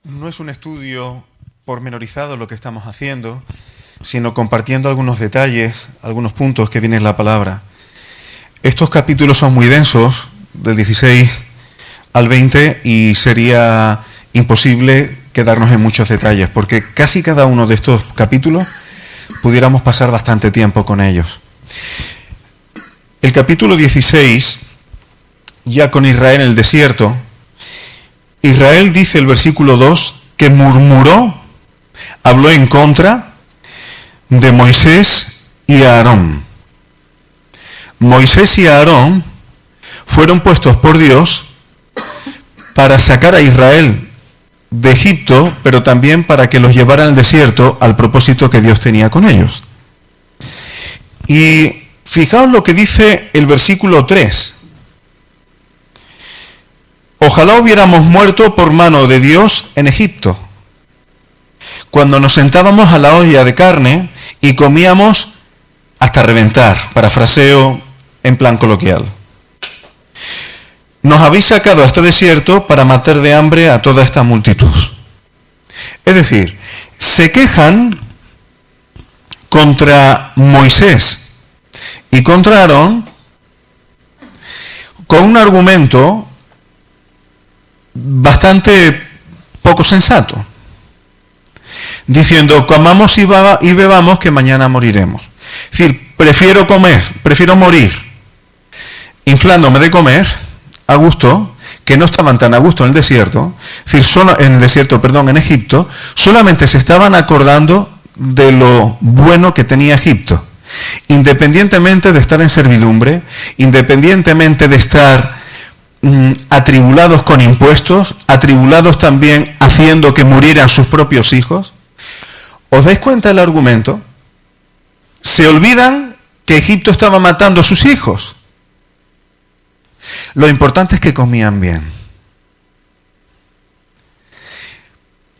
No es un estudio pormenorizado lo que estamos haciendo, sino compartiendo algunos detalles, algunos puntos que viene en la palabra. Estos capítulos son muy densos, del 16 al 20, y sería imposible quedarnos en muchos detalles, porque casi cada uno de estos capítulos pudiéramos pasar bastante tiempo con ellos. El capítulo 16, ya con Israel en el desierto, Israel, dice el versículo 2, que murmuró, habló en contra de Moisés y Aarón. Moisés y Aarón fueron puestos por Dios para sacar a Israel de Egipto, pero también para que los llevaran al desierto al propósito que Dios tenía con ellos. Y fijaos lo que dice el versículo 3. Ojalá hubiéramos muerto por mano de Dios en Egipto, cuando nos sentábamos a la olla de carne y comíamos hasta reventar, parafraseo en plan coloquial. Nos habéis sacado a este desierto para matar de hambre a toda esta multitud. Es decir, se quejan contra Moisés y contra Aarón con un argumento bastante poco sensato, diciendo: comamos y bebamos, que mañana moriremos. Es decir, prefiero morir inflándome de comer a gusto, que no estaban tan a gusto en el desierto. Es decir, en Egipto, solamente se estaban acordando de lo bueno que tenía Egipto, independientemente de estar en servidumbre, independientemente de estar atribulados con impuestos, atribulados también haciendo que murieran sus propios hijos. ¿Os dais cuenta del argumento? Se olvidan que Egipto estaba matando a sus hijos. Lo importante es que comían bien.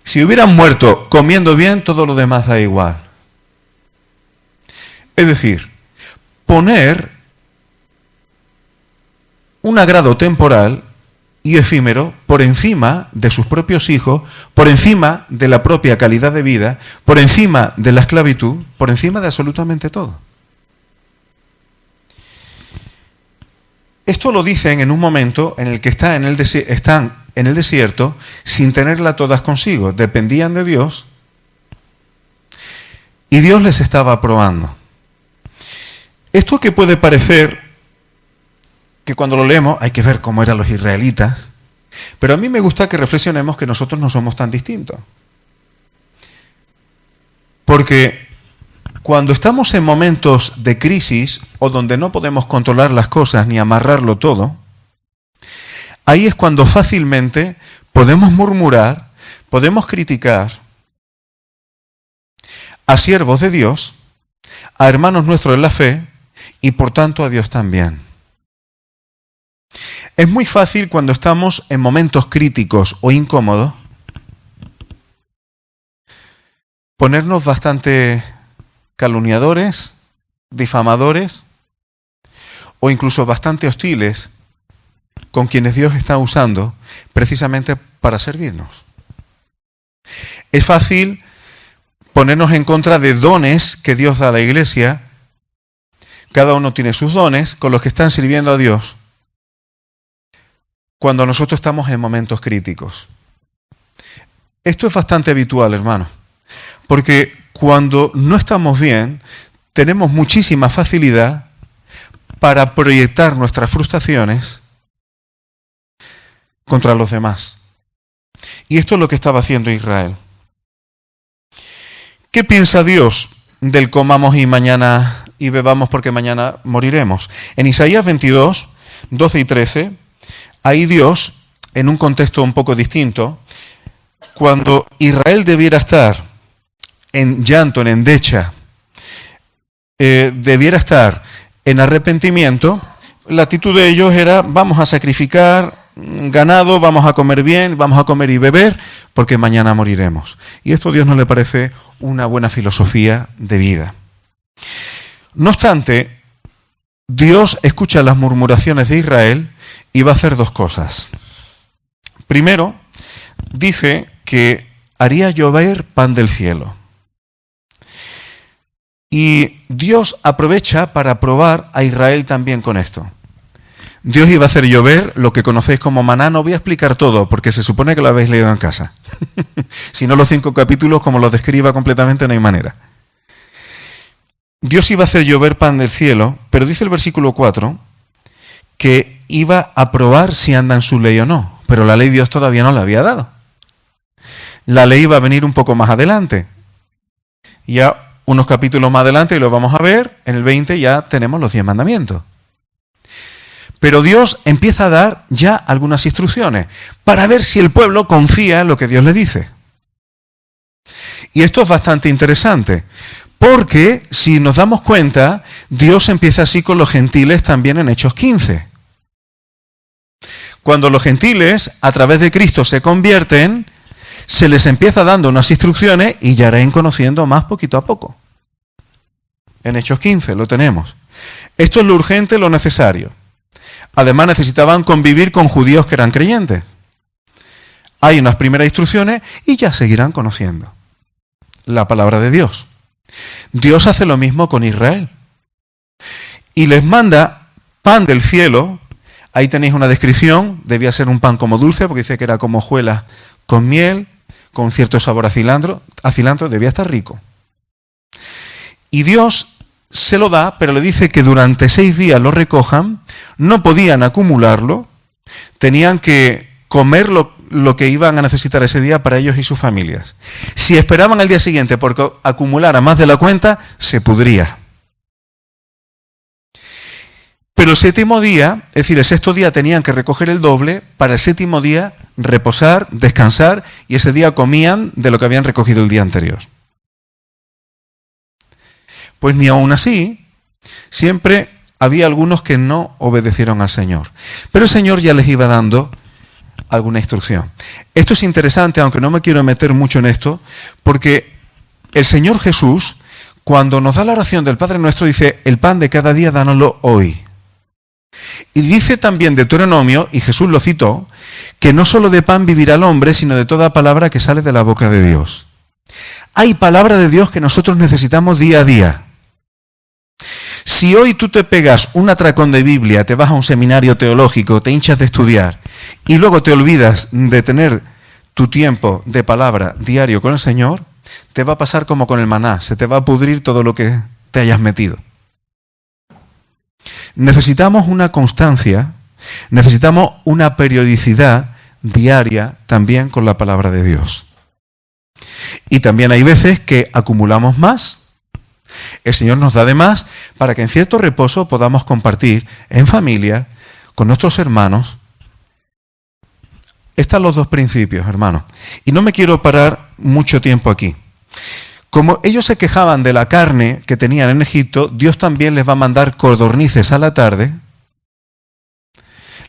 Si hubieran muerto comiendo bien, todo lo demás da igual. Es decir, poner un agrado temporal y efímero por encima de sus propios hijos, por encima de la propia calidad de vida, por encima de la esclavitud, por encima de absolutamente todo. Esto lo dicen en un momento en el que están en el desierto sin tenerla todas consigo. Dependían de Dios y Dios les estaba probando. Esto que puede parecer que cuando lo leemos hay que ver cómo eran los israelitas, pero a mí me gusta que reflexionemos que nosotros no somos tan distintos. Porque cuando estamos en momentos de crisis o donde no podemos controlar las cosas ni amarrarlo todo, ahí es cuando fácilmente podemos murmurar, podemos criticar a siervos de Dios, a hermanos nuestros en la fe y por tanto a Dios también. Es muy fácil cuando estamos en momentos críticos o incómodos ponernos bastante calumniadores, difamadores o incluso bastante hostiles con quienes Dios está usando precisamente para servirnos. Es fácil ponernos en contra de dones que Dios da a la iglesia. Cada uno tiene sus dones con los que están sirviendo a Dios cuando nosotros estamos en momentos críticos. Esto es bastante habitual, hermano, porque cuando no estamos bien, tenemos muchísima facilidad para proyectar nuestras frustraciones contra los demás. Y esto es lo que estaba haciendo Israel. ¿Qué piensa Dios del comamos y bebamos porque mañana moriremos? En Isaías 22, 12 y 13, ahí Dios, en un contexto un poco distinto, cuando Israel debiera estar en llanto, en endecha, debiera estar en arrepentimiento, la actitud de ellos era: vamos a sacrificar ganado, vamos a comer bien, vamos a comer y beber, porque mañana moriremos. Y esto a Dios no le parece una buena filosofía de vida. No obstante, Dios escucha las murmuraciones de Israel y va a hacer dos cosas. Primero, dice que haría llover pan del cielo. Y Dios aprovecha para probar a Israel también con esto. Dios iba a hacer llover lo que conocéis como maná. No voy a explicar todo, porque se supone que lo habéis leído en casa. Si no, los 5 capítulos, como los describa completamente, no hay manera. Dios iba a hacer llover pan del cielo, pero dice el versículo 4 que iba a probar si anda en su ley o no. Pero la ley Dios todavía no la había dado. La ley iba a venir un poco más adelante. Ya unos capítulos más adelante, y lo vamos a ver, en el 20 ya tenemos los 10 mandamientos. Pero Dios empieza a dar ya algunas instrucciones para ver si el pueblo confía en lo que Dios le dice. Y esto es bastante interesante, porque si nos damos cuenta, Dios empieza así con los gentiles también en Hechos 15. Cuando los gentiles, a través de Cristo, se convierten, se les empieza dando unas instrucciones y ya irán conociendo más poquito a poco. En Hechos 15 lo tenemos. Esto es lo urgente, lo necesario. Además necesitaban convivir con judíos que eran creyentes. Hay unas primeras instrucciones y ya seguirán conociendo la palabra de Dios. Dios hace lo mismo con Israel. Y les manda pan del cielo. Ahí tenéis una descripción. Debía ser un pan como dulce, porque dice que era como hojuelas con miel, con cierto sabor a cilantro. Debía estar rico. Y Dios se lo da, pero le dice que durante 6 días lo recojan, no podían acumularlo, tenían que comer lo que iban a necesitar ese día para ellos y sus familias. Si esperaban al día siguiente porque acumulara más de la cuenta, se pudría. Pero el 7º día, es decir, el 6º día tenían que recoger el doble, para el 7º día reposar, descansar, y ese día comían de lo que habían recogido el día anterior. Pues ni aún así, siempre había algunos que no obedecieron al Señor. Pero el Señor ya les iba dando alguna instrucción. Esto es interesante, aunque no me quiero meter mucho en esto, porque el Señor Jesús, cuando nos da la oración del Padre Nuestro, dice, el pan de cada día, dánoslo hoy. Y dice también Deuteronomio, y Jesús lo citó, que no solo de pan vivirá el hombre, sino de toda palabra que sale de la boca de Dios. Hay palabra de Dios que nosotros necesitamos día a día. Si hoy tú te pegas un atracón de Biblia, te vas a un seminario teológico, te hinchas de estudiar y luego te olvidas de tener tu tiempo de palabra diario con el Señor, te va a pasar como con el maná, se te va a pudrir todo lo que te hayas metido. Necesitamos una constancia, necesitamos una periodicidad diaria también con la palabra de Dios. Y también hay veces que acumulamos más. El Señor nos da de más para que en cierto reposo podamos compartir en familia, con nuestros hermanos. Están los 2 principios, hermanos. Y no me quiero parar mucho tiempo aquí. Como ellos se quejaban de la carne que tenían en Egipto, Dios también les va a mandar codornices a la tarde,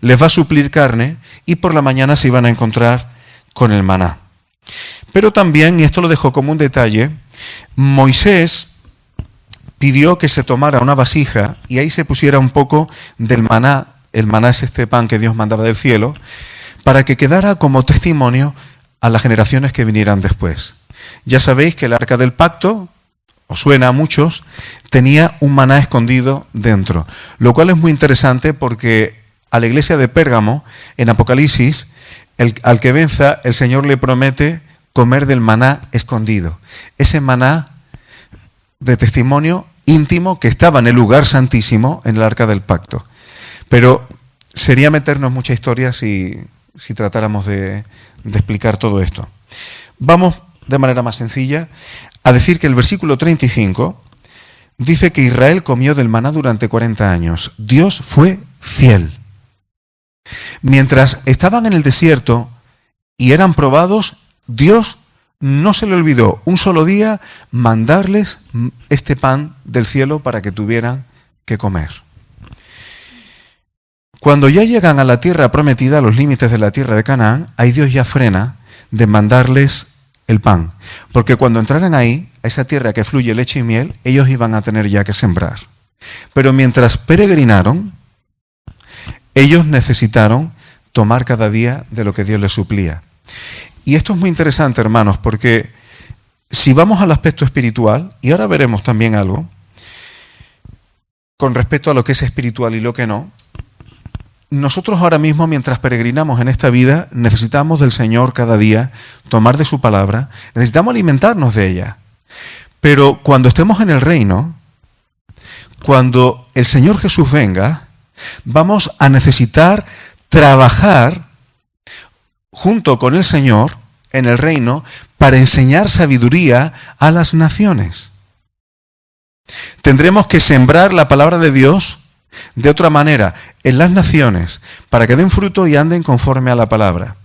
les va a suplir carne y por la mañana se iban a encontrar con el maná. Pero también, y esto lo dejo como un detalle, Moisés pidió que se tomara una vasija y ahí se pusiera un poco del maná. El maná es este pan que Dios mandaba del cielo, para que quedara como testimonio a las generaciones que vinieran después. Ya sabéis que el arca del pacto, os suena a muchos, tenía un maná escondido dentro, lo cual es muy interesante porque a la iglesia de Pérgamo, en Apocalipsis, al que venza, el Señor le promete comer del maná escondido. Ese maná de testimonio íntimo que estaba en el lugar santísimo, en el arca del pacto. Pero sería meternos mucha historia si tratáramos de explicar todo esto. Vamos de manera más sencilla a decir que el versículo 35 dice que Israel comió del maná durante 40 años. Dios fue fiel. Mientras estaban en el desierto y eran probados, Dios no se le olvidó un solo día mandarles este pan del cielo para que tuvieran que comer. Cuando ya llegan a la tierra prometida, a los límites de la tierra de Canaán, ahí Dios ya frena de mandarles el pan. Porque cuando entraran ahí, a esa tierra que fluye leche y miel, ellos iban a tener ya que sembrar. Pero mientras peregrinaron, ellos necesitaron tomar cada día de lo que Dios les suplía. Y esto es muy interesante, hermanos, porque si vamos al aspecto espiritual, y ahora veremos también algo, con respecto a lo que es espiritual y lo que no, nosotros ahora mismo, mientras peregrinamos en esta vida, necesitamos del Señor cada día, tomar de su palabra, necesitamos alimentarnos de ella. Pero cuando estemos en el reino, cuando el Señor Jesús venga, vamos a necesitar trabajar junto con el Señor en el reino para enseñar sabiduría a las naciones. Tendremos que sembrar la palabra de Dios de otra manera en las naciones para que den fruto y anden conforme a la palabra.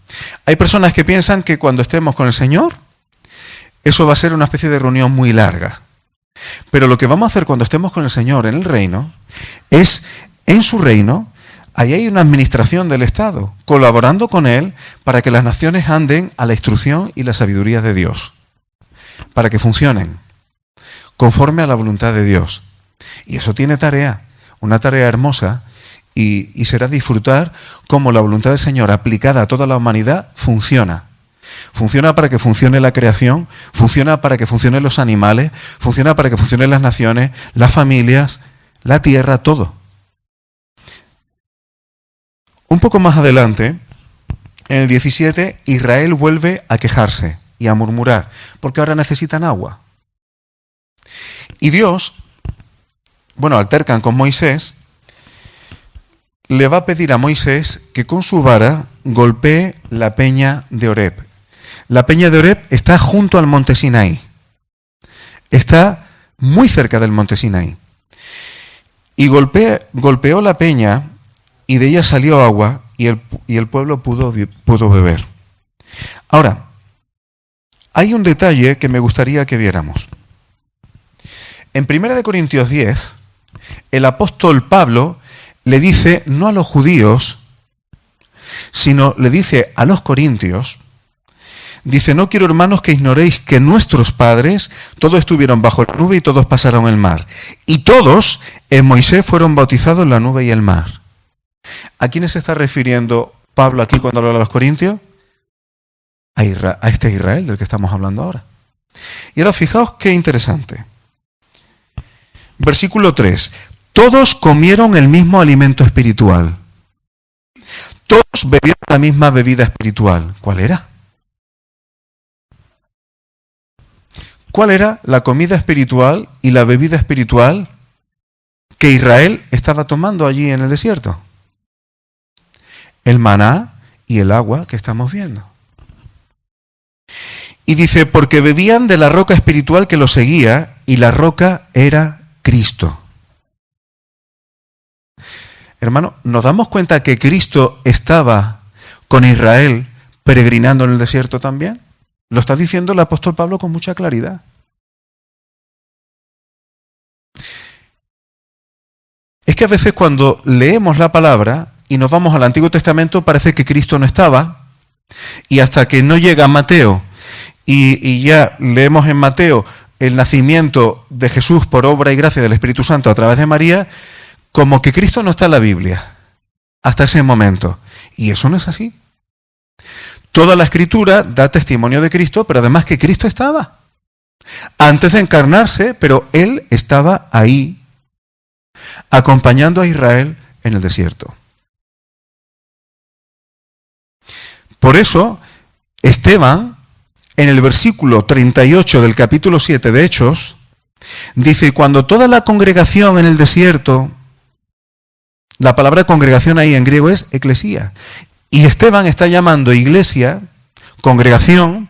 Hay personas que piensan que cuando estemos con el Señor, eso va a ser una especie de reunión muy larga. Pero lo que vamos a hacer cuando estemos con el Señor en el reino es, en su reino, ahí hay una administración del Estado, colaborando con Él para que las naciones anden a la instrucción y la sabiduría de Dios, para que funcionen conforme a la voluntad de Dios. Y eso tiene tarea, una tarea hermosa, y será disfrutar cómo la voluntad del Señor aplicada a toda la humanidad funciona. Funciona para que funcione la creación, funciona para que funcionen los animales, funciona para que funcionen las naciones, las familias, la tierra, todo. Un poco más adelante, en el 17, Israel vuelve a quejarse y a murmurar, porque ahora necesitan agua. Y Dios, altercan con Moisés, le va a pedir a Moisés que con su vara golpee la peña de Oreb. La peña de Oreb está junto al monte Sinaí. Está muy cerca del monte Sinaí. Y golpeó la peña y de ella salió agua y el pueblo pudo beber. Ahora, hay un detalle que me gustaría que viéramos. En 1 Corintios 10, el apóstol Pablo le dice, no a los judíos, sino le dice a los corintios, dice, no quiero, hermanos, que ignoréis que nuestros padres todos estuvieron bajo la nube y todos pasaron el mar. Y todos en Moisés fueron bautizados en la nube y el mar. ¿A quiénes se está refiriendo Pablo aquí cuando habla a los corintios? A este Israel del que estamos hablando ahora. Y ahora fijaos qué interesante. Versículo 3. Todos comieron el mismo alimento espiritual. Todos bebieron la misma bebida espiritual. ¿Cuál era? ¿Cuál era la comida espiritual y la bebida espiritual que Israel estaba tomando allí en el desierto? El maná y el agua que estamos viendo. Y dice, porque bebían de la roca espiritual que los seguía, y la roca era Cristo. Hermano, ¿nos damos cuenta que Cristo estaba con Israel peregrinando en el desierto también? Lo está diciendo el apóstol Pablo con mucha claridad. Es que a veces cuando leemos la palabra y nos vamos al Antiguo Testamento parece que Cristo no estaba, y hasta que no llega Mateo y ya leemos en Mateo el nacimiento de Jesús por obra y gracia del Espíritu Santo a través de María, como que Cristo no está en la Biblia hasta ese momento. Y eso no es así. Toda la Escritura da testimonio de Cristo, pero además que Cristo estaba antes de encarnarse, pero Él estaba ahí acompañando a Israel en el desierto. Por eso, Esteban, en el versículo 38 del capítulo 7 de Hechos, dice, cuando toda la congregación en el desierto, la palabra congregación ahí en griego es eclesía, y Esteban está llamando iglesia, congregación,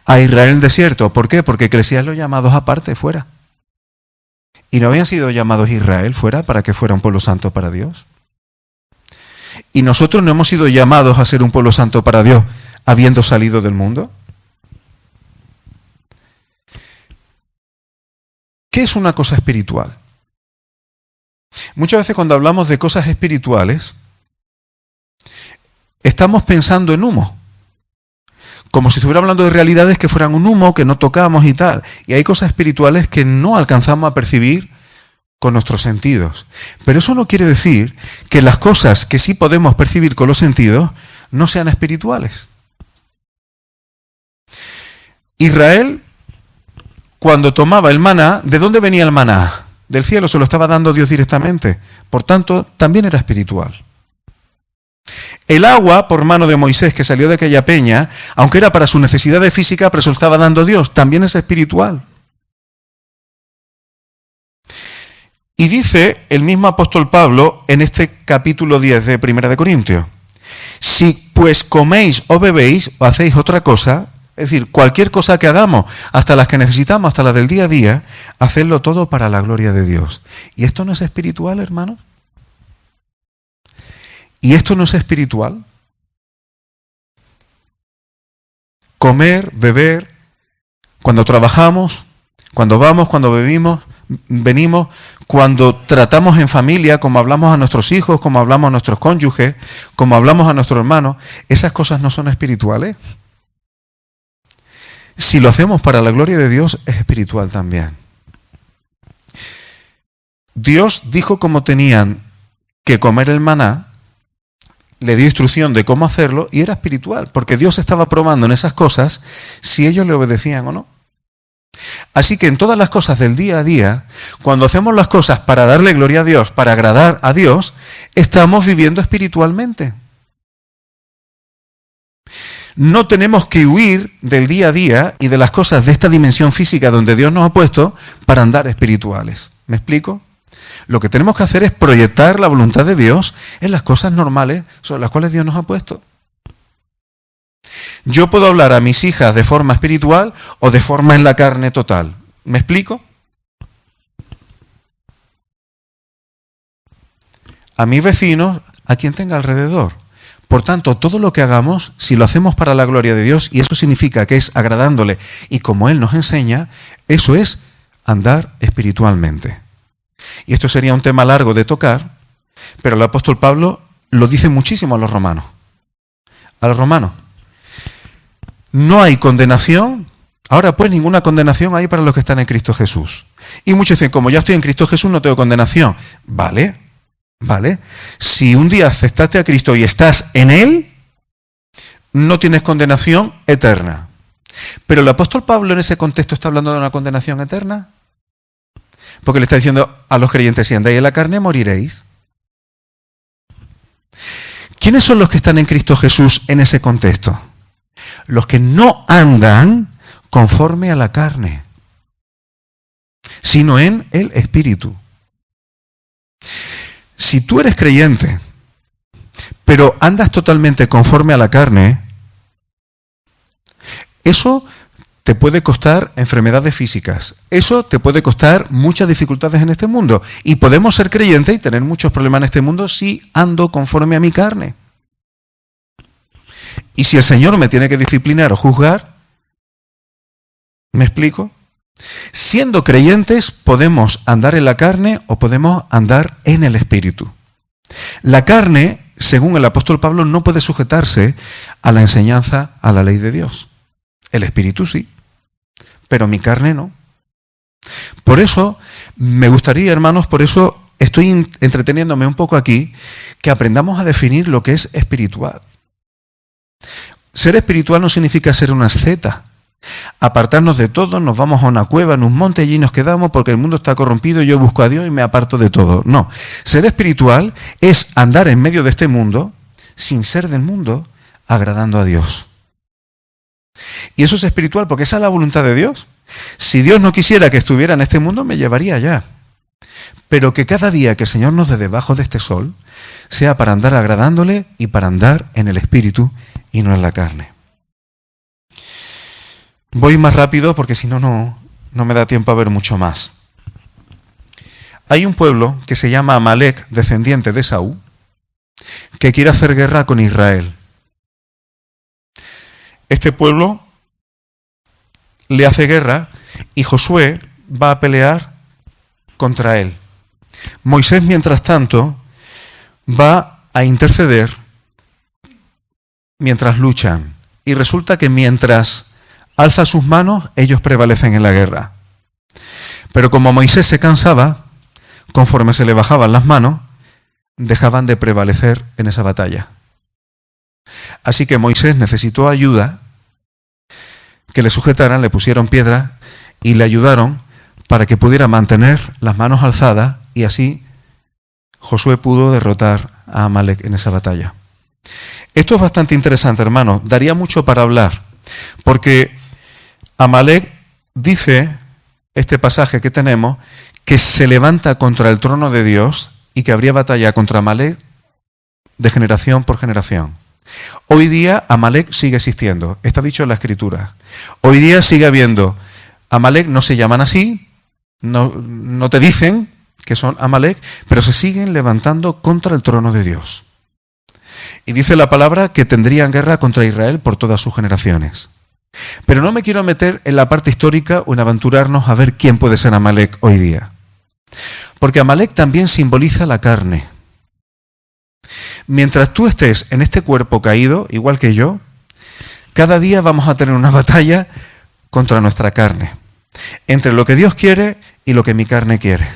a Israel en el desierto. ¿Por qué? Porque eclesías los llamados aparte, fuera. ¿Y no habían sido llamados Israel fuera para que fuera un pueblo santo para Dios? ¿Y nosotros no hemos sido llamados a ser un pueblo santo para Dios habiendo salido del mundo? ¿Qué es una cosa espiritual? Muchas veces cuando hablamos de cosas espirituales, estamos pensando en humo. Como si estuviera hablando de realidades que fueran un humo, que no tocamos y tal. Y hay cosas espirituales que no alcanzamos a percibir con nuestros sentidos. Pero eso no quiere decir que las cosas que sí podemos percibir con los sentidos no sean espirituales. Israel, cuando tomaba el maná, ¿de dónde venía el maná? Del cielo, se lo estaba dando Dios directamente. Por tanto, también era espiritual. El agua, por mano de Moisés, que salió de aquella peña, aunque era para sus necesidades físicas, pero se lo estaba dando Dios, también es espiritual. Y dice el mismo apóstol Pablo en este capítulo 10 de 1 de Corintios: si pues coméis o bebéis o hacéis otra cosa, es decir, cualquier cosa que hagamos, hasta las que necesitamos, hasta las del día a día, hacedlo todo para la gloria de Dios. ¿Y esto no es espiritual, hermanos? ¿Y esto no es espiritual? Comer, beber, cuando trabajamos, cuando vamos, cuando venimos, cuando tratamos en familia, como hablamos a nuestros hijos, como hablamos a nuestros cónyuges, como hablamos a nuestros hermanos, ¿esas cosas no son espirituales? Si lo hacemos para la gloria de Dios, es espiritual también. Dios dijo cómo tenían que comer el maná, le dio instrucción de cómo hacerlo y era espiritual, porque Dios estaba probando en esas cosas si ellos le obedecían o no. Así que en todas las cosas del día a día, cuando hacemos las cosas para darle gloria a Dios, para agradar a Dios, estamos viviendo espiritualmente. No tenemos que huir del día a día y de las cosas de esta dimensión física donde Dios nos ha puesto para andar espirituales. ¿Me explico? Lo que tenemos que hacer es proyectar la voluntad de Dios en las cosas normales sobre las cuales Dios nos ha puesto. Yo puedo hablar a mis hijas de forma espiritual o de forma en la carne total. ¿Me explico? A mis vecinos, a quien tenga alrededor. Por tanto, todo lo que hagamos, si lo hacemos para la gloria de Dios, y eso significa que es agradándole y como Él nos enseña, eso es andar espiritualmente. Y esto sería un tema largo de tocar, pero el apóstol Pablo lo dice muchísimo a los romanos. A los romanos. No hay condenación. Ahora pues ninguna condenación hay para los que están en Cristo Jesús. Y muchos dicen, como ya estoy en Cristo Jesús no tengo condenación. Vale. Si un día aceptaste a Cristo y estás en Él, no tienes condenación eterna. Pero el apóstol Pablo en ese contexto está hablando de una condenación eterna. Porque le está diciendo a los creyentes, si andáis en la carne, moriréis. ¿Quiénes son los que están en Cristo Jesús en ese contexto? Los que no andan conforme a la carne, sino en el Espíritu. Si tú eres creyente, pero andas totalmente conforme a la carne, eso te puede costar enfermedades físicas. Eso te puede costar muchas dificultades en este mundo. Y podemos ser creyentes y tener muchos problemas en este mundo si ando conforme a mi carne. Y si el Señor me tiene que disciplinar o juzgar, ¿me explico? Siendo creyentes podemos andar en la carne o podemos andar en el Espíritu. La carne, según el apóstol Pablo, no puede sujetarse a la enseñanza, a la ley de Dios. El Espíritu sí, pero mi carne no. Por eso me gustaría, hermanos, por eso estoy entreteniéndome un poco aquí, que aprendamos a definir lo que es espiritual. Ser espiritual no significa ser una asceta. Apartarnos de todo, nos vamos a una cueva, en un monte, allí nos quedamos porque el mundo está corrompido y yo busco a Dios y me aparto de todo. No, ser espiritual es andar en medio de este mundo, sin ser del mundo, agradando a Dios. Y eso es espiritual porque esa es la voluntad de Dios. Si Dios no quisiera que estuviera en este mundo, me llevaría allá. Pero que cada día que el Señor nos dé debajo de este sol, sea para andar agradándole y para andar en el Espíritu y no en la carne. Voy más rápido porque si no, no me da tiempo a ver mucho más. Hay un pueblo que se llama Amalek, descendiente de Esaú, que quiere hacer guerra con Israel. Este pueblo le hace guerra y Josué va a pelear contra él. Moisés, mientras tanto, va a interceder mientras luchan. Y resulta que mientras alza sus manos, ellos prevalecen en la guerra. Pero como Moisés se cansaba, conforme se le bajaban las manos, dejaban de prevalecer en esa batalla. Así que Moisés necesitó ayuda que le sujetaran, le pusieron piedras y le ayudaron para que pudiera mantener las manos alzadas, y así Josué pudo derrotar a Amalek en esa batalla. Esto es bastante interesante, hermanos. Daría mucho para hablar, porque Amalek dice, este pasaje que tenemos, que se levanta contra el trono de Dios y que habría batalla contra Amalek de generación por generación. Hoy día Amalek sigue existiendo, está dicho en la Escritura. Hoy día sigue habiendo, Amalek no se llaman así, no te dicen que son Amalek, pero se siguen levantando contra el trono de Dios. Y dice la palabra que tendrían guerra contra Israel por todas sus generaciones. Pero no me quiero meter en la parte histórica o en aventurarnos a ver quién puede ser Amalek hoy día. Porque Amalek también simboliza la carne. Mientras tú estés en este cuerpo caído, igual que yo, cada día vamos a tener una batalla contra nuestra carne. Entre lo que Dios quiere y lo que mi carne quiere.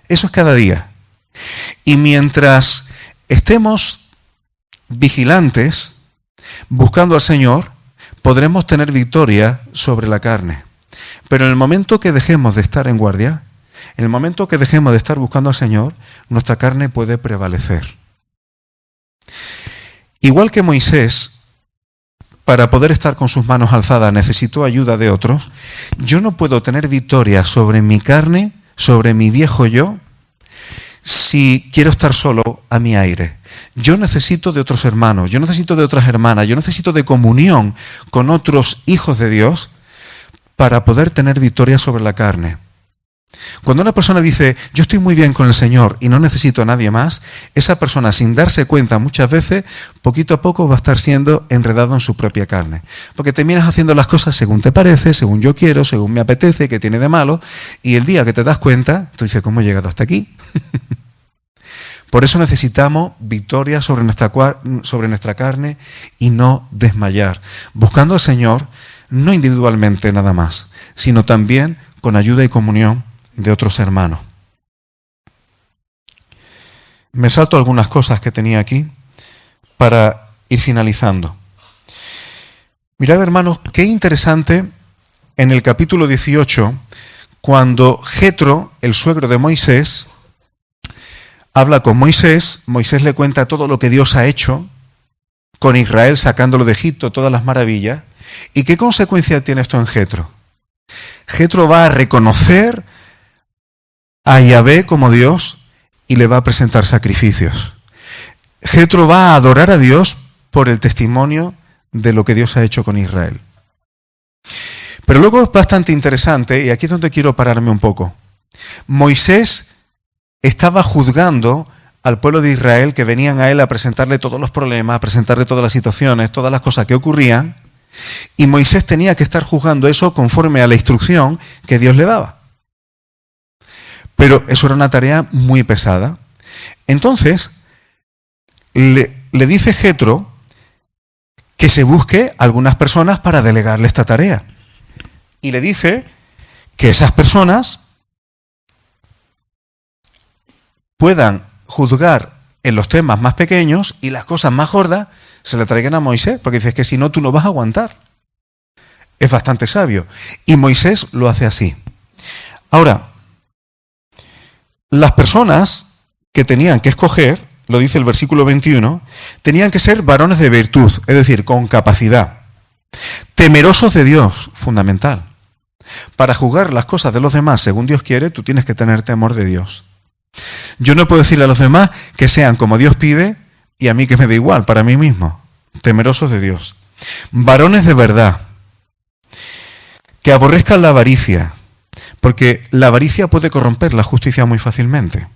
Eso es cada día. Y mientras estemos vigilantes, buscando al Señor, podremos tener victoria sobre la carne. Pero en el momento que dejemos de estar en guardia, en el momento que dejemos de estar buscando al Señor, nuestra carne puede prevalecer. Igual que Moisés, para poder estar con sus manos alzadas, necesitó ayuda de otros, yo no puedo tener victoria sobre mi carne, sobre mi viejo yo, si quiero estar solo a mi aire. Yo necesito de otros hermanos, yo necesito de otras hermanas, yo necesito de comunión con otros hijos de Dios para poder tener victoria sobre la carne. Cuando una persona dice, yo estoy muy bien con el Señor y no necesito a nadie más, esa persona, sin darse cuenta muchas veces, poquito a poco va a estar siendo enredado en su propia carne. Porque terminas haciendo las cosas según te parece, según yo quiero, según me apetece, que tiene de malo, y el día que te das cuenta, tú dices, ¿cómo he llegado hasta aquí? Por eso necesitamos victoria sobre nuestra carne y no desmayar, buscando al Señor, no individualmente nada más, sino también con ayuda y comunión de otros hermanos. Me salto algunas cosas que tenía aquí para ir finalizando. Mirad, hermanos, qué interesante en el capítulo 18, cuando Jetro, el suegro de Moisés, habla con Moisés, Moisés le cuenta todo lo que Dios ha hecho con Israel, sacándolo de Egipto, todas las maravillas. ¿Y qué consecuencia tiene esto en Jetro? Jetro va a reconocer a Yahvé como Dios y le va a presentar sacrificios. Jetro va a adorar a Dios por el testimonio de lo que Dios ha hecho con Israel. Pero luego es bastante interesante, y aquí es donde quiero pararme un poco. Moisés estaba juzgando al pueblo de Israel, que venían a él a presentarle todos los problemas, a presentarle todas las situaciones, todas las cosas que ocurrían, y Moisés tenía que estar juzgando eso conforme a la instrucción que Dios le daba. Pero eso era una tarea muy pesada. Entonces, le dice Jetro que se busque algunas personas para delegarle esta tarea. Y le dice que esas personas puedan juzgar en los temas más pequeños y las cosas más gordas se le traigan a Moisés, porque dices que si no tú no vas a aguantar. Es bastante sabio. Y Moisés lo hace así. Ahora, las personas que tenían que escoger, lo dice el versículo 21, tenían que ser varones de virtud, es decir, con capacidad, temerosos de Dios, fundamental. Para juzgar las cosas de los demás según Dios quiere, tú tienes que tener temor de Dios. Yo no puedo decirle a los demás que sean como Dios pide y a mí que me da igual, para mí mismo. Temerosos de Dios. Varones de verdad, que aborrezcan la avaricia, porque la avaricia puede corromper la justicia muy fácilmente.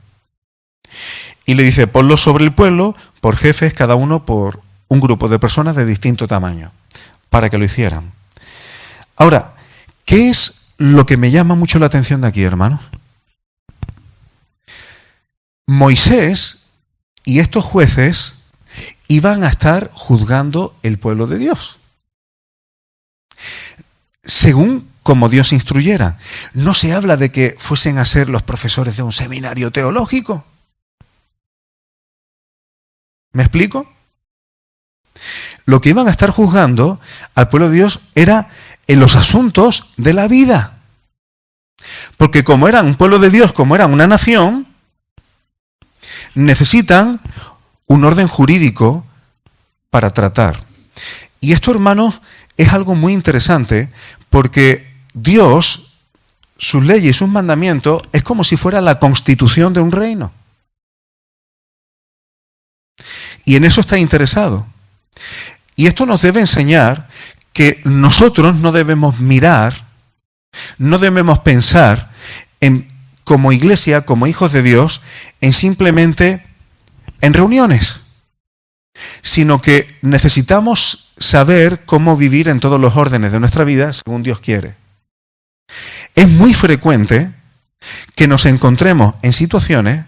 Y le dice, ponlo sobre el pueblo, por jefes, cada uno por un grupo de personas de distinto tamaño, para que lo hicieran. Ahora, ¿qué es lo que me llama mucho la atención de aquí, hermanos? Moisés y estos jueces iban a estar juzgando el pueblo de Dios, según como Dios instruyera. No se habla de que fuesen a ser los profesores de un seminario teológico. ¿Me explico? lo que iban a estar juzgando al pueblo de Dios era en los asuntos de la vida. Porque como eran un pueblo de Dios, como eran una nación, necesitan un orden jurídico para tratar. Y esto, hermanos, es algo muy interesante porque Dios, sus leyes y sus mandamientos, es como si fuera la constitución de un reino. Y en eso está interesado. Y esto nos debe enseñar que nosotros no debemos mirar, no debemos pensar como iglesia, como hijos de Dios, simplemente en reuniones, sino que necesitamos saber cómo vivir en todos los órdenes de nuestra vida según Dios quiere. Es muy frecuente que nos encontremos en situaciones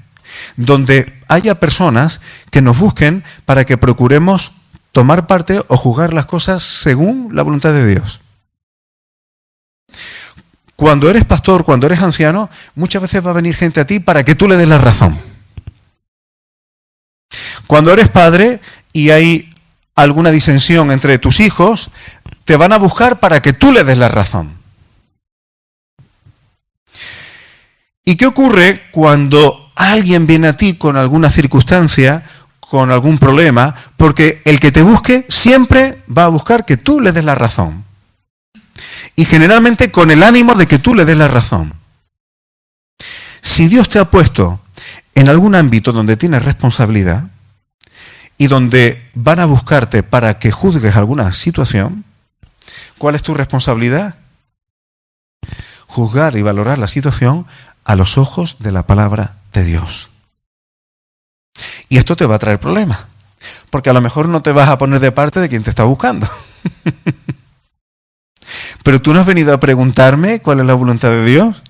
donde haya personas que nos busquen para que procuremos tomar parte o juzgar las cosas según la voluntad de Dios. Cuando eres pastor, cuando eres anciano, muchas veces va a venir gente a ti para que tú le des la razón. Cuando eres padre y hay alguna disensión entre tus hijos, te van a buscar para que tú le des la razón. ¿Y qué ocurre cuando alguien viene a ti con alguna circunstancia, con algún problema? Porque el que te busque siempre va a buscar que tú le des la razón. Y generalmente con el ánimo de que tú le des la razón. Si Dios te ha puesto en algún ámbito donde tienes responsabilidad y donde van a buscarte para que juzgues alguna situación, ¿cuál es tu responsabilidad? Juzgar y valorar la situación a los ojos de la palabra de Dios. Y esto te va a traer problemas, porque a lo mejor no te vas a poner de parte de quien te está buscando. Pero tú no has venido a preguntarme cuál es la voluntad de Dios.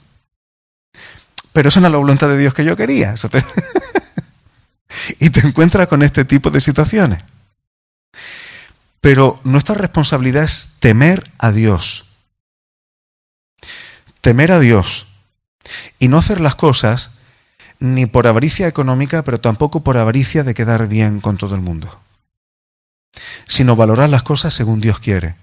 Pero esa no es la voluntad de Dios que yo quería. Y te encuentras con este tipo de situaciones. Pero nuestra responsabilidad es temer a Dios. Temer a Dios. Y no hacer las cosas ni por avaricia económica, pero tampoco por avaricia de quedar bien con todo el mundo. Sino valorar las cosas según Dios quiere.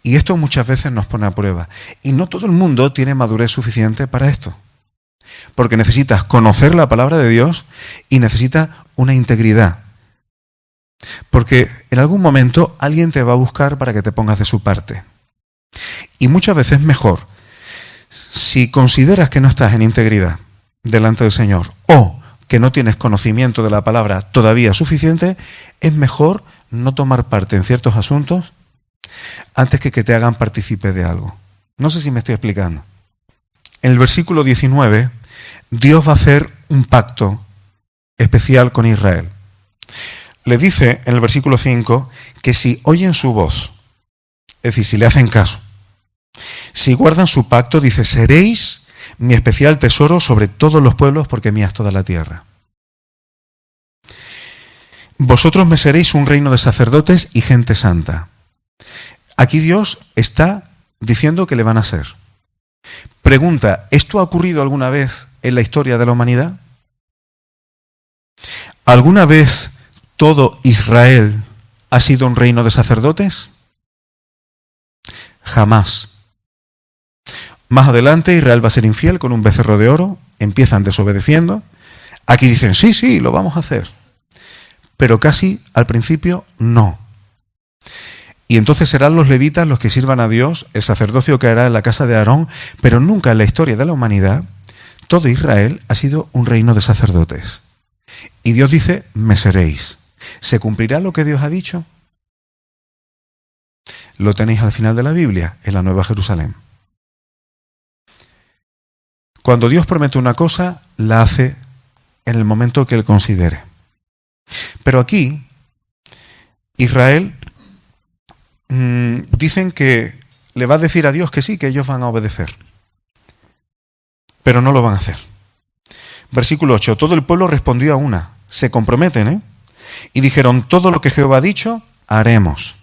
Y esto muchas veces nos pone a prueba. Y no todo el mundo tiene madurez suficiente para esto. Porque necesitas conocer la palabra de Dios y necesitas una integridad. Porque en algún momento alguien te va a buscar para que te pongas de su parte. Y muchas veces es mejor, si consideras que no estás en integridad delante del Señor o que no tienes conocimiento de la palabra todavía suficiente, es mejor no tomar parte en ciertos asuntos antes que te hagan partícipe de algo. No sé si me estoy explicando. En el versículo 19, Dios va a hacer un pacto especial con Israel. Le dice en el versículo 5 que si oyen su voz, es decir, si le hacen caso, si guardan su pacto, dice, seréis mi especial tesoro sobre todos los pueblos porque mía es toda la tierra. Vosotros me seréis un reino de sacerdotes y gente santa. Aquí Dios está diciendo que le van a ser. Pregunta, ¿esto ha ocurrido alguna vez en la historia de la humanidad? ¿Alguna vez todo Israel ha sido un reino de sacerdotes? Jamás. Más adelante Israel va a ser infiel con un becerro de oro, empiezan desobedeciendo. Aquí dicen, sí, lo vamos a hacer. Pero casi al principio no. Y entonces serán los levitas los que sirvan a Dios, el sacerdocio caerá en la casa de Aarón, pero nunca en la historia de la humanidad todo Israel ha sido un reino de sacerdotes. Y Dios dice, me seréis. ¿Se cumplirá lo que Dios ha dicho? Lo tenéis al final de la Biblia, en la Nueva Jerusalén. Cuando Dios promete una cosa, la hace en el momento que Él considere. Pero aquí, Israel dicen que le va a decir a Dios que sí, que ellos van a obedecer. Pero no lo van a hacer. Versículo 8. Todo el pueblo respondió a una. Se comprometen, y dijeron, todo lo que Jehová ha dicho, haremos.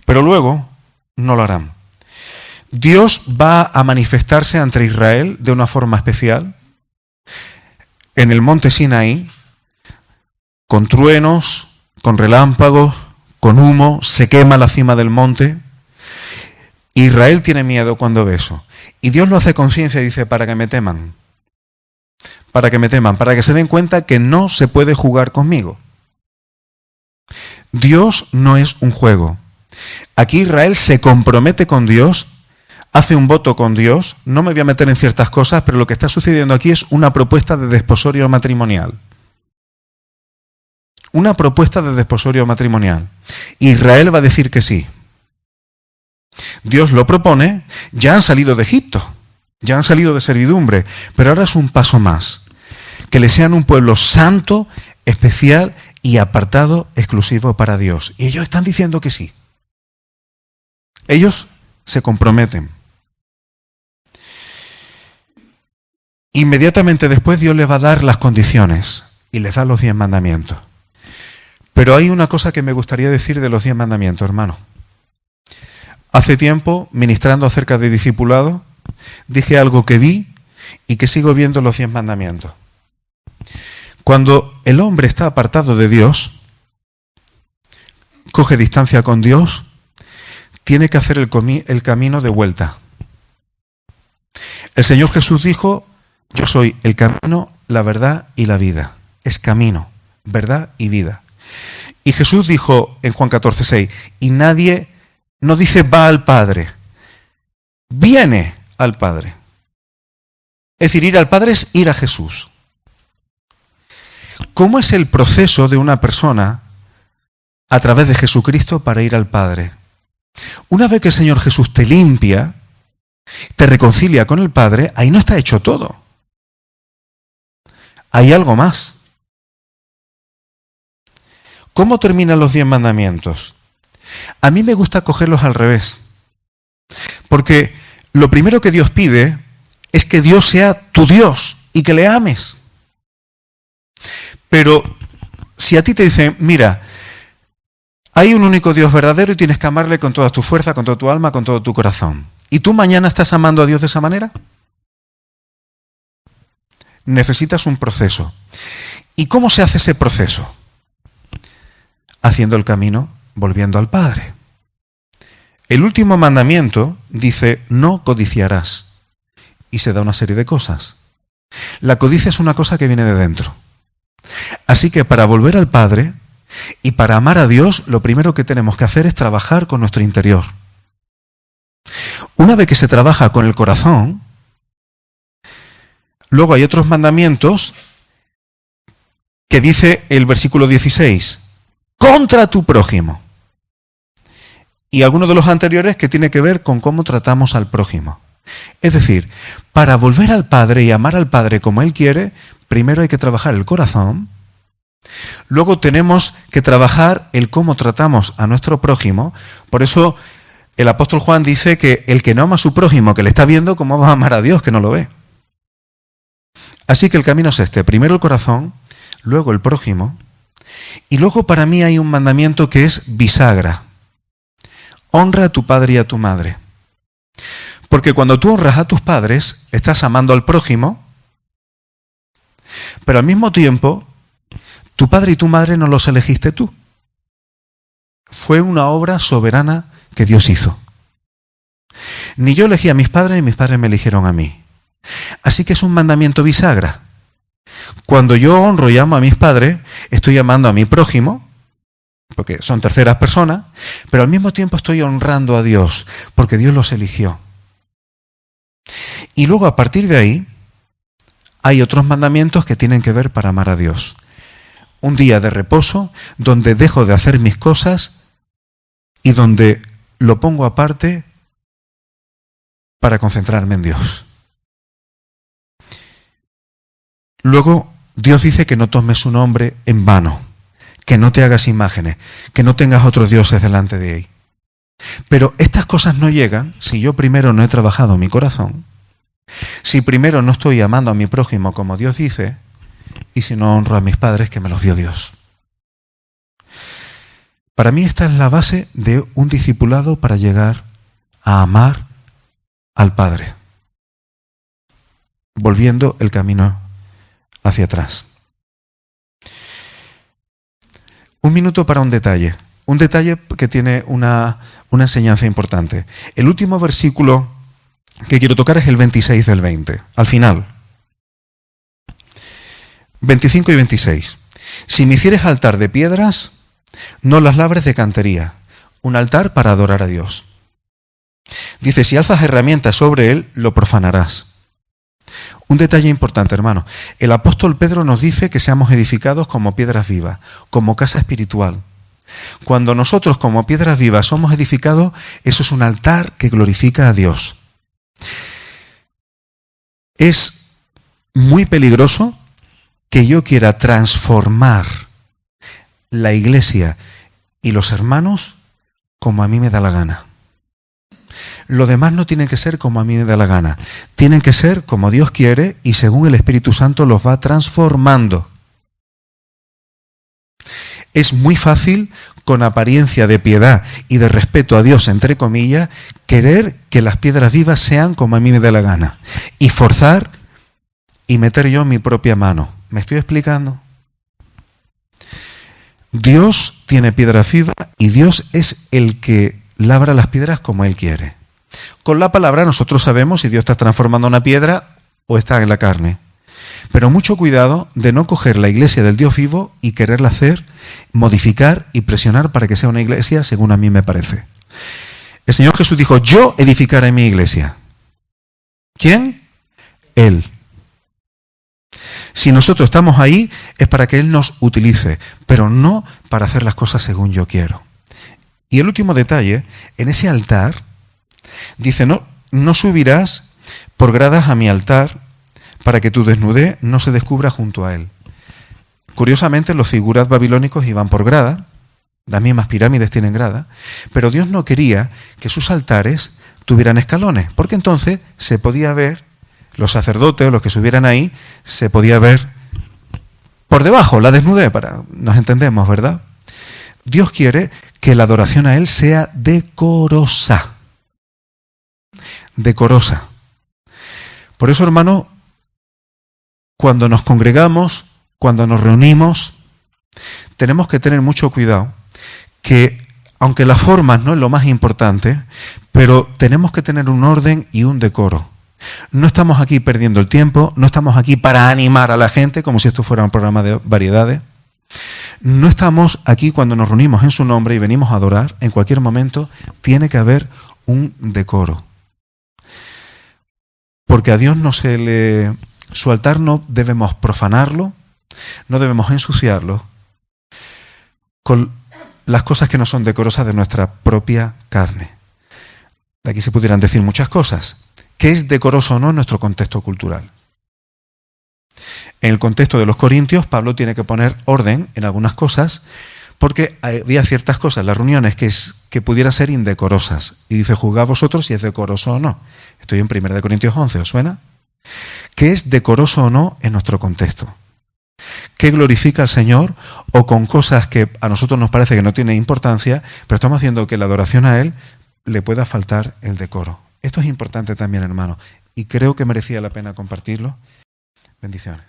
Pero luego no lo harán. Dios va a manifestarse ante Israel de una forma especial en el monte Sinaí, con truenos, con relámpagos, con humo, se quema la cima del monte. Israel tiene miedo cuando ve eso. Y Dios lo hace conciencia y dice, para que me teman, para que se den cuenta que no se puede jugar conmigo. Dios no es un juego. Aquí Israel se compromete con Dios, hace un voto con Dios. No me voy a meter en ciertas cosas, pero lo que está sucediendo aquí es una propuesta de desposorio matrimonial. Una propuesta de desposorio matrimonial. Israel va a decir que sí. Dios lo propone, ya han salido de Egipto, ya han salido de servidumbre, pero ahora es un paso más. Que le sean un pueblo santo, especial y apartado exclusivo para Dios. Y ellos están diciendo que sí. Ellos se comprometen. Inmediatamente después Dios les va a dar las condiciones y les da los 10 mandamientos. Pero hay una cosa que me gustaría decir de los 10 mandamientos, hermano. Hace tiempo, ministrando acerca de discipulado, dije algo que vi y que sigo viendo en los 10 mandamientos. Cuando el hombre está apartado de Dios, coge distancia con Dios, tiene que hacer el camino de vuelta. El Señor Jesús dijo, yo soy el camino, la verdad y la vida. Es camino, verdad y vida. Y Jesús dijo en Juan 14:6, y nadie no dice va al Padre, viene al Padre. Es decir, ir al Padre es ir a Jesús. ¿Cómo es el proceso de una persona a través de Jesucristo para ir al Padre? Una vez que el Señor Jesús te limpia, te reconcilia con el Padre, ahí no está hecho todo. Hay algo más. ¿Cómo terminan los 10 mandamientos? A mí me gusta cogerlos al revés. Porque lo primero que Dios pide es que Dios sea tu Dios y que le ames. Pero si a ti te dicen, mira, hay un único Dios verdadero y tienes que amarle con toda tu fuerza, con toda tu alma, con todo tu corazón. ¿Y tú mañana estás amando a Dios de esa manera? Necesitas un proceso. ¿Y cómo se hace ese proceso? Haciendo el camino, volviendo al Padre. El último mandamiento dice, no codiciarás. Y se da una serie de cosas. La codicia es una cosa que viene de dentro. Así que para volver al Padre y para amar a Dios, lo primero que tenemos que hacer es trabajar con nuestro interior. Una vez que se trabaja con el corazón, luego hay otros mandamientos que dice el versículo 16, contra tu prójimo. Y algunos de los anteriores que tiene que ver con cómo tratamos al prójimo. Es decir, para volver al Padre y amar al Padre como Él quiere, primero hay que trabajar el corazón, luego tenemos que trabajar el cómo tratamos a nuestro prójimo. Por eso el apóstol Juan dice que el que no ama a su prójimo, que le está viendo, ¿cómo va a amar a Dios que no lo ve? Así que el camino es este, primero el corazón, luego el prójimo, y luego para mí hay un mandamiento que es bisagra. Honra a tu padre y a tu madre. Porque cuando tú honras a tus padres, estás amando al prójimo, pero al mismo tiempo, tu padre y tu madre no los elegiste tú. Fue una obra soberana que Dios hizo. Ni yo elegí a mis padres, ni mis padres me eligieron a mí. Así que es un mandamiento bisagra. Cuando yo honro y amo a mis padres, estoy amando a mi prójimo, porque son terceras personas, pero al mismo tiempo estoy honrando a Dios, porque Dios los eligió. Y luego a partir de ahí, hay otros mandamientos que tienen que ver para amar a Dios. Un día de reposo, donde dejo de hacer mis cosas y donde lo pongo aparte para concentrarme en Dios. Luego, Dios dice que no tomes su nombre en vano, que no te hagas imágenes, que no tengas otros dioses delante de él. Pero estas cosas no llegan si yo primero no he trabajado mi corazón, si primero no estoy amando a mi prójimo como Dios dice, y si no honro a mis padres que me los dio Dios. Para mí esta es la base de un discipulado para llegar a amar al Padre, volviendo el camino hacia atrás. Un minuto para un detalle. un detalle que tiene una enseñanza importante. El último versículo que quiero tocar es el 26 del 20, al final. 25 y 26. Si me hicieres altar de piedras, no las labres de cantería, un altar para adorar a Dios. Dice, si alzas herramientas sobre él, lo profanarás. Un detalle importante, hermano. El apóstol Pedro nos dice que seamos edificados como piedras vivas, como casa espiritual. Cuando nosotros como piedras vivas somos edificados, eso es un altar que glorifica a Dios. Es muy peligroso que yo quiera transformar la iglesia y los hermanos como a mí me da la gana. Lo demás no tiene que ser como a mí me da la gana. Tienen que ser como Dios quiere y según el Espíritu Santo los va transformando. Es muy fácil, con apariencia de piedad y de respeto a Dios, entre comillas, querer que las piedras vivas sean como a mí me da la gana. Y forzar y meter yo mi propia mano. ¿Me estoy explicando? Dios tiene piedra viva y Dios es el que labra las piedras como Él quiere. Con la palabra nosotros sabemos si Dios está transformando una piedra o está en la carne. Pero mucho cuidado de no coger la iglesia del Dios vivo y quererla hacer, modificar y presionar para que sea una iglesia según a mí me parece. El Señor Jesús dijo, yo edificaré mi iglesia. ¿Quién? Él. Si nosotros estamos ahí es para que Él nos utilice, pero no para hacer las cosas según yo quiero. Y el último detalle, en ese altar, dice, no subirás por gradas a mi altar para que tu desnudez no se descubra junto a él. Curiosamente, los figuras babilónicos iban por grada, las mismas pirámides tienen grada, pero Dios no quería que sus altares tuvieran escalones, porque entonces se podía ver, los sacerdotes o los que subieran ahí, se podía ver por debajo, la desnudez, nos entendemos, ¿verdad? Dios quiere que la adoración a Él sea decorosa. Decorosa. Por eso, hermano, cuando nos congregamos, cuando nos reunimos, tenemos que tener mucho cuidado, que aunque las formas no es lo más importante, pero tenemos que tener un orden y un decoro. No estamos aquí perdiendo el tiempo, no estamos aquí para animar a la gente, como si esto fuera un programa de variedades. No estamos aquí cuando nos reunimos en su nombre y venimos a adorar. En cualquier momento tiene que haber un decoro. Porque a Dios su altar no debemos profanarlo, no debemos ensuciarlo con las cosas que no son decorosas de nuestra propia carne. De aquí se pudieran decir muchas cosas. ¿Qué es decoroso o no en nuestro contexto cultural? En el contexto de los corintios, Pablo tiene que poner orden en algunas cosas porque había ciertas cosas en las reuniones que pudieran ser indecorosas. Y dice, juzgad vosotros si es decoroso o no. Estoy en 1 Corintios 11, ¿os suena? ¿Qué es decoroso o no en nuestro contexto? ¿Qué glorifica al Señor o con cosas que a nosotros nos parece que no tienen importancia, pero estamos haciendo que la adoración a Él le pueda faltar el decoro? Esto es importante también, hermano, y creo que merecía la pena compartirlo. Bendiciones.